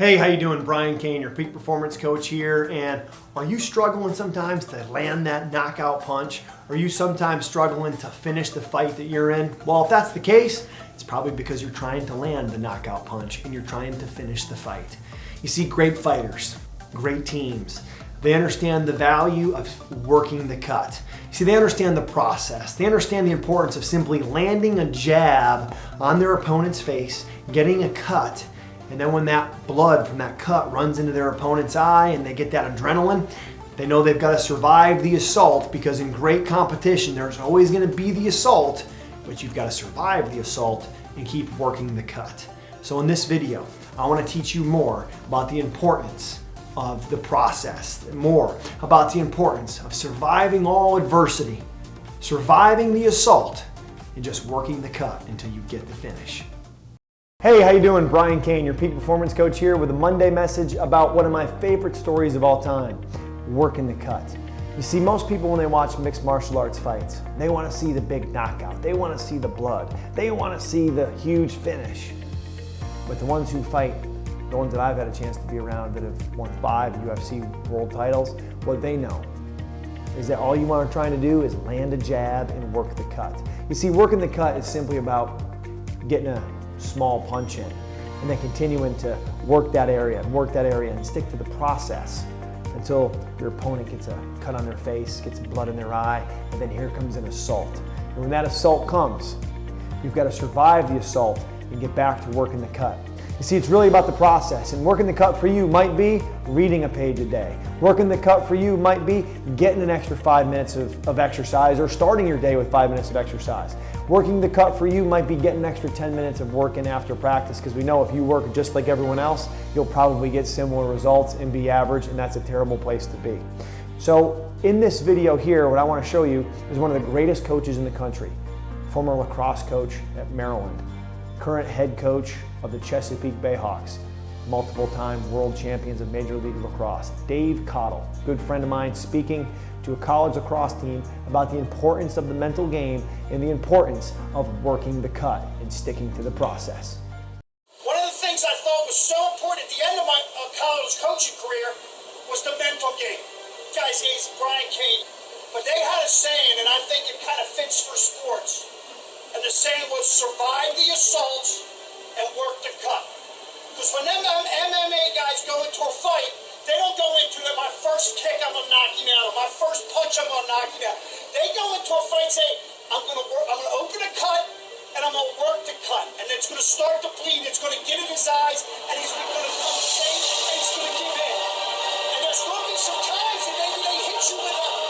Hey, how you doing? Brian Cain, your peak performance coach here. And are you struggling sometimes to land that knockout punch? Are you sometimes struggling to finish the fight that you're in? Well, if that's the case, it's probably because you're trying to land the knockout punch and you're trying to finish the fight. You see, great fighters, great teams, they understand the value of working the cut. See, they understand the process. They understand the importance of simply landing a jab on their opponent's face, getting a cut, and then when that blood from that cut runs into their opponent's eye and they get that adrenaline, they know they've got to survive the assault, because in great competition, there's always going to be the assault, but you've got to survive the assault and keep working the cut. So in this video, I want to teach you more about the importance of the process, more about the importance of surviving all adversity, surviving the assault, and just working the cut until you get the finish. Hey, how you doing? Brian Cain, your peak performance coach here with a Monday message about one of my favorite stories of all time, working the cut. You see, most people when they watch mixed martial arts fights, they want to see the big knockout. They want to see the blood. They want to see the huge finish. But the ones who fight, the ones that I've had a chance to be around that have won 5 UFC world titles, what they know is that all you are trying to do is land a jab and work the cut. You see, working the cut is simply about getting a small punch in and then continuing to work that area and stick to the process until your opponent gets a cut on their face, gets blood in their eye, and then here comes an assault. And when that assault comes, you've got to survive the assault and get back to working the cut. You see, it's really about the process, and working the cut for you might be reading a page a day. Working the cut for you might be getting an extra 5 minutes of exercise, or starting your day with 5 minutes of exercise. Working the cut for you might be getting an extra 10 minutes of work in after practice, because we know if you work just like everyone else, you'll probably get similar results and be average, and that's a terrible place to be. So in this video here, what I want to show you is one of the greatest coaches in the country, former lacrosse coach at Maryland, current head coach of the Chesapeake Bayhawks, multiple-time world champions of Major League Lacrosse, Dave Cottle, good friend of mine, speaking to a college lacrosse team about the importance of the mental game and the importance of working the cut and sticking to the process. One of the things I thought was so important at the end of my college coaching career was the mental game. Guys, he's Brian Cain, but they had a saying, and I think it kind of fits for sports. And the saying was, survive the assault and work the cut. Because when them MMA guys go into a fight, they don't go into it, my first kick, I'm going to knock him out, or my first punch, I'm going to knock him out. They go into a fight and say, I'm going to open a cut, and I'm going to work the cut. And it's going to start to bleed, it's going to get in his eyes, and he's going to come safe, and he's going to give in. And there's going to be some times that maybe they hit you with a